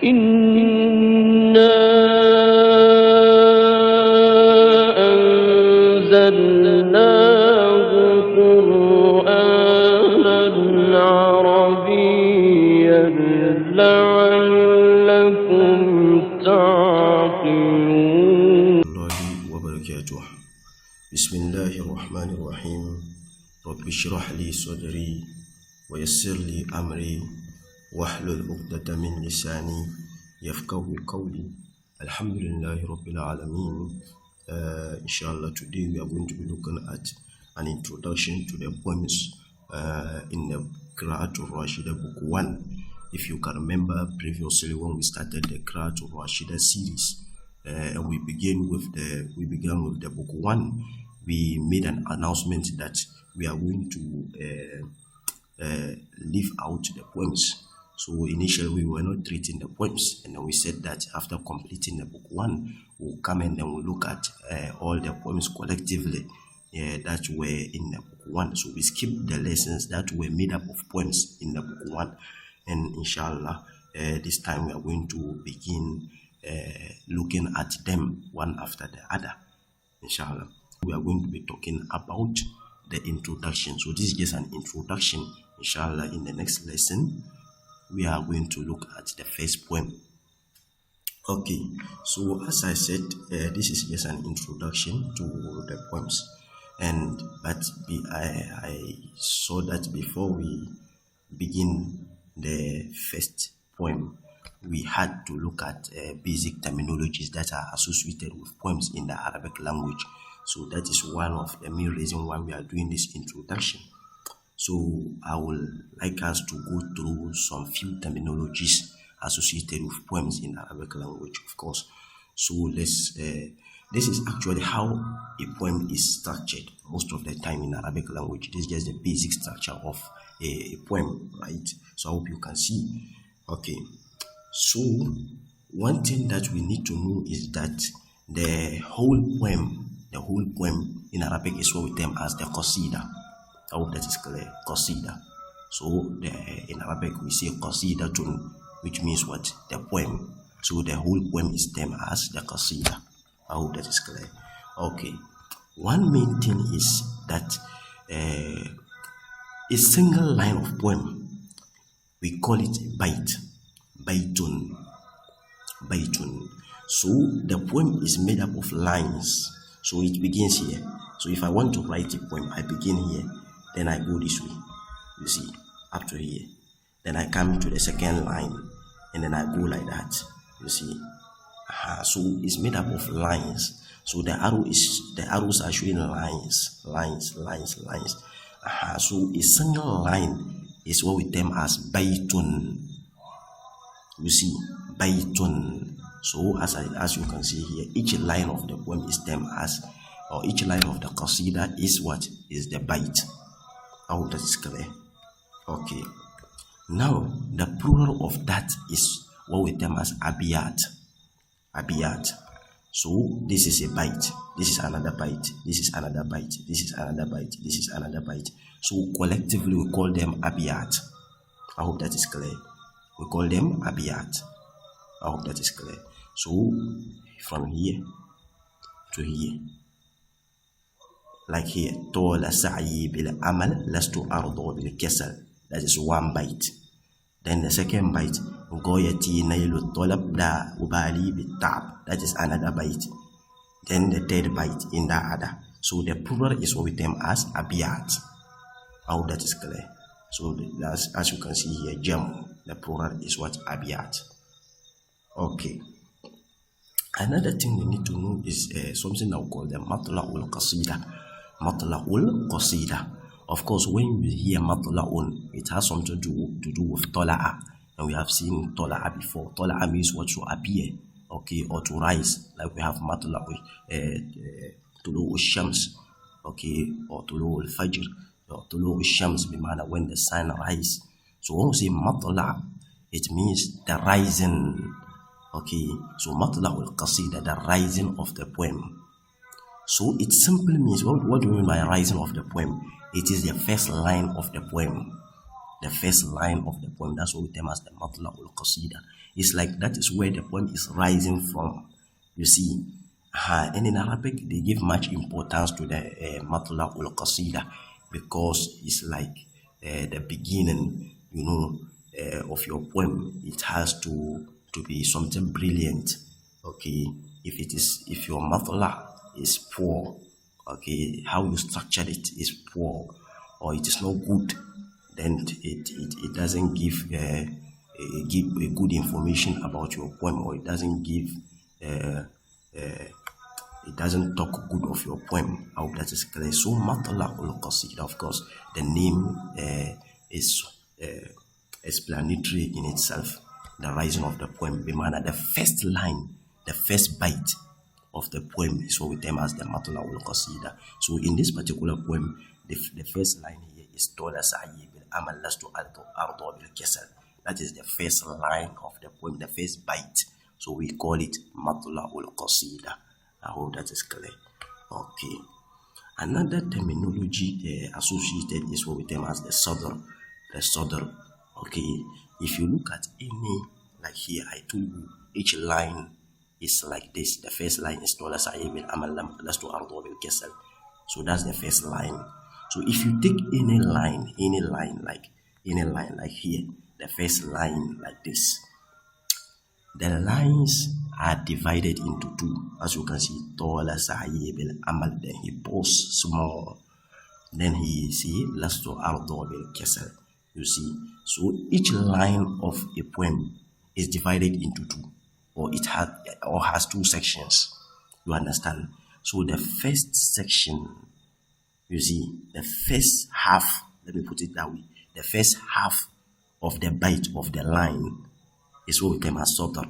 إنا أنزلناه قرآنا عربيا لعلكم تعقلون. الله وبركاته. بسم الله الرحمن الرحيم. رب اشرح لي صدري ويسر لي أمري واحلل عقدة من لساني يفقهوا قولي. Alhamdulillah Rabbil Alameen. Inshallah, today we are going to be looking at an introduction to the poems in the Qiraa Atur Raashida book 1. If you can remember previously when we started the Qiraa Atur Raashida series, and we began with the book 1, we made an announcement that we are going to leave out the poems. So initially we were not treating the poems, and then we said that after completing the book 1, we'll come and then we'll look at all the poems collectively that were in the book 1. So we skipped the lessons that were made up of poems in the book 1, and inshallah this time we are going to begin looking at them one after the other. Inshallah, we are going to be talking about the introduction. So this is just an introduction. Inshallah, in the next lesson we are going to look at the first poem. Okay, so as I said, this is just an introduction to the poems, but I saw that before we begin the first poem, we had to look at basic terminologies that are associated with poems in the Arabic language. So that is one of the main reasons why we are doing this introduction. So I would like us to go through some few terminologies associated with poems in Arabic language, of course. So this is actually how a poem is structured most of the time in Arabic language. This is just the basic structure of a poem, right? So I hope you can see. Okay, so one thing that we need to know is that the whole poem in Arabic is what we term as the qasida. I hope that is clear. Qasida. So in Arabic we say qasidatun, which means what? The poem. So the whole poem is termed as the qasida. I hope that is clear. Okay. One main thing is that a single line of poem, we call it bait. Baitun. So the poem is made up of lines. So it begins here. So if I want to write a poem, I begin here. Then I go this way, you see, up to here. Then I come to the second line, and then I go like that, you see. So it's made up of lines. So the arrows are showing lines. So a single line is what we term as baytun. You see, baytun. So as you can see here, each line of the poem is termed as, or each line of the qasida is what? Is the bayt. I hope that is clear. Okay. Now, the plural of that is what we term as abiyat. So, this is a bite. This is another bite. This is another bite. This is another bite. This is another bite. So, collectively, we call them abiyat. I hope that is clear. We call them abiyat. I hope that is clear. So, from here to here. Like here, Tola Sa'i bil Amal Lastu Ardo bil Kesal. That is one bite. Then the second bite, Goyati Nailu Tolab da Ubali bit Tab. That is another bite. Then the third bite in the other. So the plural is what we term as abiyat. I hope that is clear. So as you can see here, Jam, the plural is what? Abiyat. Okay. Another thing we need to know is something that we call the Matla'ul Qasida. Matla'ul Qasida. Of course, when we hear Matla'un, it has something to do with Tola'a. And we have seen Tola'a before. Tola'a means what? To appear, okay, or to rise. Like we have Matla'ul Tulu'ul Shams, okay, or Tulu'ul Fajr, or Tulu'ul Shams, when the sun rises. So when we say Matla', it means the rising. Okay, so Matla'ul Qasida, the rising of the poem. So it simply means, what do you mean by rising of the poem? It is the first line of the poem. the first line of the poem. That's what we term as the Matla'ul Qasida. It's like that is where the poem is rising from. You see, and in Arabic they give much importance to the Matla'ul Qasida because it's like the beginning, of your poem. It has to be something brilliant. Okay, if your matla is poor, okay, how you structured it is poor, or it is not good, then it doesn't give a good information about your poem, or it doesn't give it doesn't talk good of your poem. I hope that is clear. So Matla'ul Qasida, of course, the name is explanatory in itself. The rising of the poem, the first line, the first bite of the poem is what we term as the Matla'ul Qasida. So in this particular poem, the first line here is Tola Sa'yi bil Amal Lastu Ardo bil Kesal. That is the first line of the poem, the first bite. So we call it Matla'ul Qasida. I hope that is clear. Okay. Another terminology associated is what we term as the Sadr. The Sadr. Okay. If you look at any, like here, I told you, each line is like this. The first line is Tola Sa'ib al-Amal Lastu Ardo bil Kesal. So that's the first line. So if you take any line like here, the first line like this, the lines are divided into two. As you can see, Tola Sa'ib al-Amal, then he paused small. Then he see Lastu Ardo bil Kesal. You see, so each line of a poem is divided into two, or it has two sections. You understand? So the first section, you see, the first half, let me put it that way, the first half of the bite of the line is what we term as Sadr.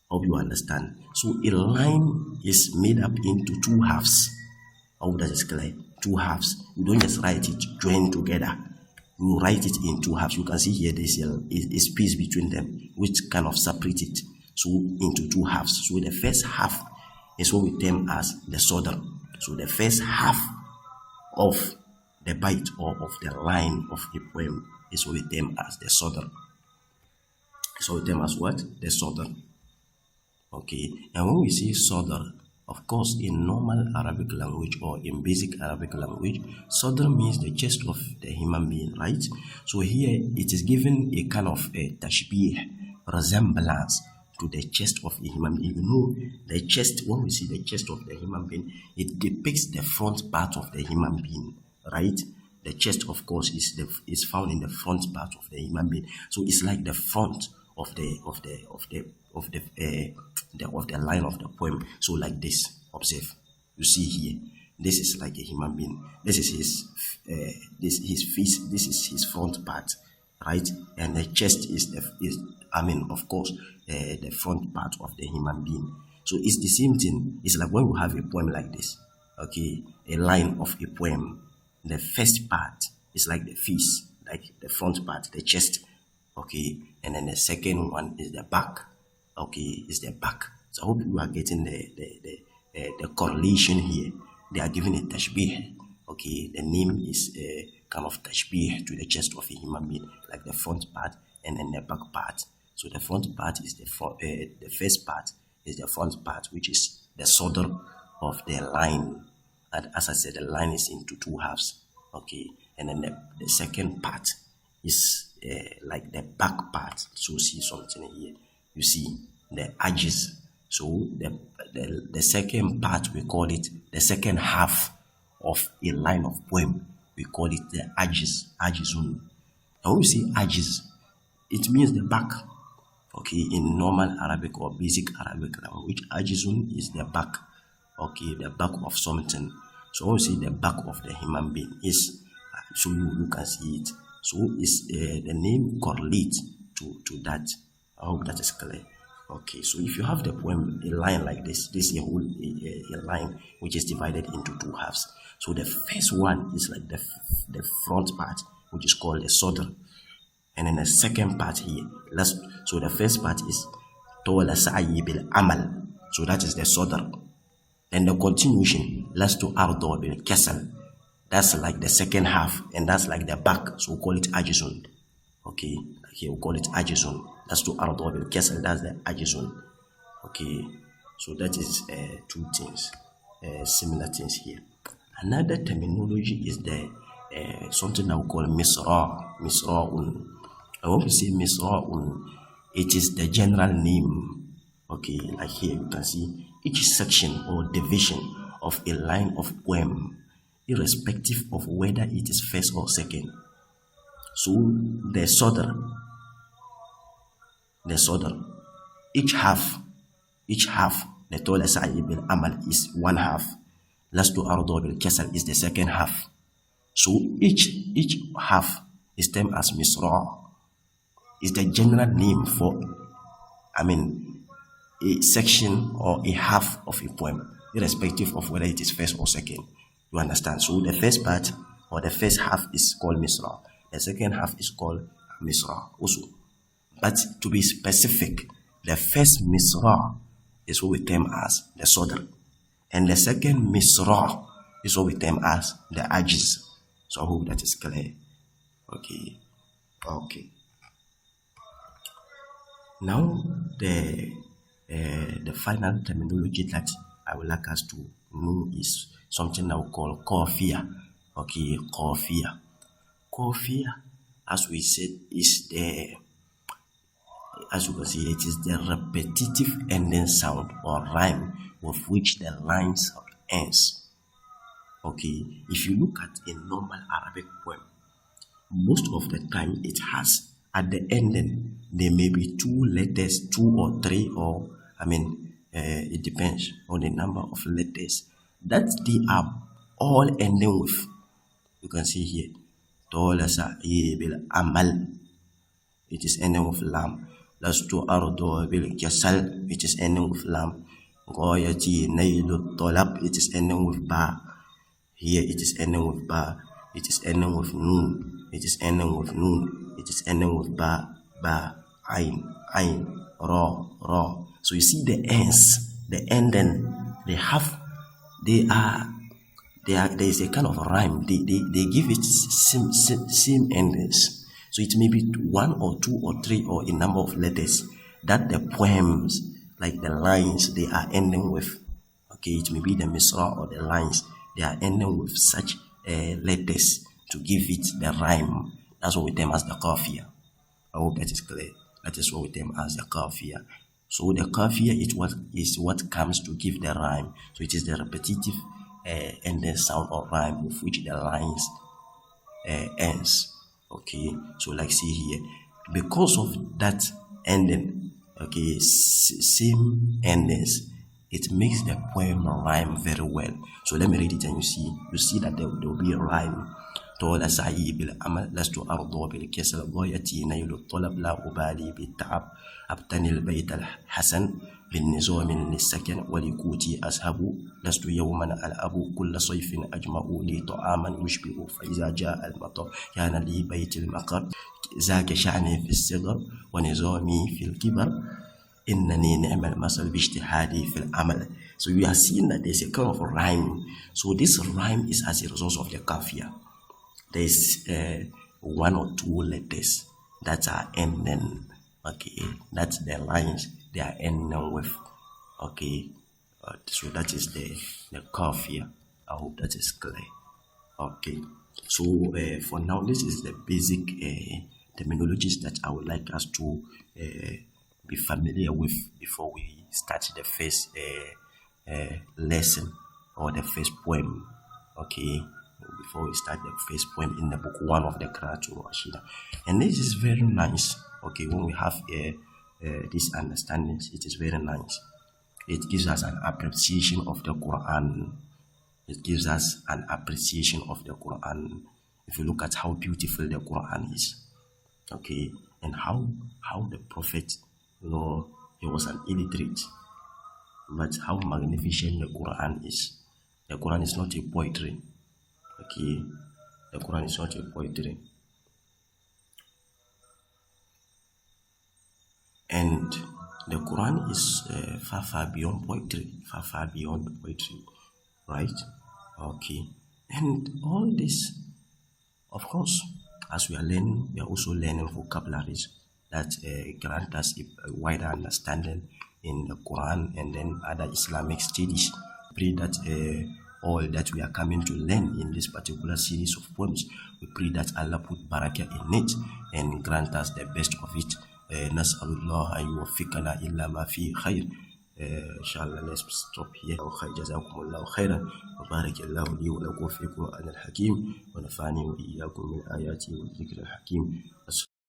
Hope you understand. So a line is made up into two halves. Hope that is clear. Two halves. You don't just write it joined together. You write it in two halves. You can see here there's a space between them, which kind of separate it so into two halves. So the first half is what we term as the Sadr. So the first half of the bite or of the line of a poem is what we term as the Sadr. So we term as what? The Sadr. Okay, and when we say Sadr, of course, in normal Arabic language or in basic Arabic language, Sadr means the chest of the human being, right? So here it is given a kind of a tashbih, resemblance to the chest of a human being. You know, the chest, when we see the chest of the human being, it depicts the front part of the human being, right? The chest, of course, is found in the front part of the human being. So it's like the front of the line of the poem. So like this, observe. You see here, this is like a human being. This is his face. This is his front part, right? And the chest is the front part of the human being. So it's the same thing. It's like when we have a poem like this, okay, a line of a poem. The first part is like the face, like the front part, the chest, okay, and then the second one is the back. Okay, is the back. So I hope you are getting the correlation here. They are giving a tashbih. Okay, the name is a kind of tashbih to the chest of a human being, like the front part and then the back part. So the front part is the first part is the front part, which is the Sadr of the line. And as I said, the line is into two halves. Okay, and then the second part is like the back part. So see something here. You see the edges. So the second part, we call it the second half of a line of poem. We call it the edges. And when we say edges, it means the back. Okay, in normal Arabic or basic Arabic language, ajizun is the back. Okay, the back of something. So when we say the back of the human being is, so you can see it. So it's the name correlates to that. I hope that is clear. Okay, so if you have the poem, a line like this is a whole a line which is divided into two halves. So the first one is like the front part, which is called the Sadr, and then the second part here. So the first part is Tola Sa'yi bil Amal. So that is the Sadr. Then the continuation, Lastu Ardo bil Kesal. That's like the second half, and that's like the back. So we call it ajizun. Okay, like here we call it ajizun. That's to ardo bil kasr. That's the ajizun. Okay, so that is two things, similar things here. Another terminology is the something that we call misra'un. I want to say misra'un. It is the general name. Okay, like here you can see each section or division of a line of poem, irrespective of whether it is first or second. So the sadr, each half, the tola sa'i bil amal is one half. Lastu ardo bil kasal is the second half. So each half is termed as misra. Is the general name for, a section or a half of a poem, irrespective of whether it is first or second. You understand? So the first part or the first half is called misra. The second half is called misra also. But to be specific, the first misra is what we term as the sadr, and the second misra is what we term as the ajiz. So I hope that is clear. Okay. Now the final terminology that I would like us to know is something that we call qafiyah. Okay, qafiyah, as we said, is the, as you can see, it is the repetitive ending sound or rhyme with which the lines ends. Okay, if you look at a normal Arabic poem, most of the time it has at the ending there may be two letters, two or three, or it depends on the number of letters that they are all ending with. You can see here, tola sa'i bil amal, it is ending with lam. Lastu ardo bil kasal, it is ending with lam. Ghayati nailu talab, it is ending with ba. Here it is ending with ba. It is ending with noon. It is ending with noon. It is ending with ba, ain, ra. So you see the ends, the ending, there is a kind of rhyme. They give it same endings. So it may be one or two or three or a number of letters that the poems, like the lines, they are ending with. Okay, it may be the misra or the lines, they are ending with such letters to give it the rhyme. That's what we term as the qafiyah. I hope that is clear. That is what we term as the qafiyah. So the qafiyah is what comes to give the rhyme. So it is the repetitive ending sound or rhyme with which the lines ends. Okay, so like see here, because of that ending, okay, same endings, it makes the poem rhyme very well. So let me read it, and you see that there will be a rhyme. طول سعي بالعمل لست أرضى بالكسل غايتي نيل الطلب لا أبالي بالتعب أبتني البيت الحسن بالنظام للسكن ولقوتي أذهب لست يوما ألعب كل صيف أجمع لي طعاما يشبه فإذا جاء المطر كان لي بيت المقر ذاك شعني في الصغر ونظامي في الكبر إنني نعم المثل باجتهادي في العمل. So we are seeing that there's a kind of a rhyme. So this rhyme is as a result of the qafiyah. There's one or two letters that are ending. Okay, that's the lines they are ending with. Okay, so that is the qafiyah. I hope that is clear. Okay, so for now, this is the basic terminologies that I would like us to be familiar with before we start the first lesson or the first poem. Okay, before we start the first poem in the book 1 of the Qiraa Atur Raashida. And this is very nice. Okay, when we have this understanding, it is very nice. It gives us an appreciation of the Quran. It gives us an appreciation of the Quran. If you look at how beautiful the Quran is, okay, and how the Prophet, he was an illiterate, but how magnificent the Quran is. The Quran is not a poetry. Okay, the Quran is not a poetry. And the Quran is far beyond poetry, far beyond poetry, right? Okay, And all this, of course, as we are learning, we are also learning vocabularies that grant us a wider understanding in the Quran and then other Islamic studies. Pray that all that we are coming to learn in this particular series of poems, we pray that Allah put barakah in it and grant us the best of it. Nas'alullah an yuwaffiqana illa ma fi khair. Inshallah, let's stop here. جزاكم الله خيرا وبارك الله لي ولكم في القرآن الحكيم ونفعني وإياكم من آياته والذكر الحكيم.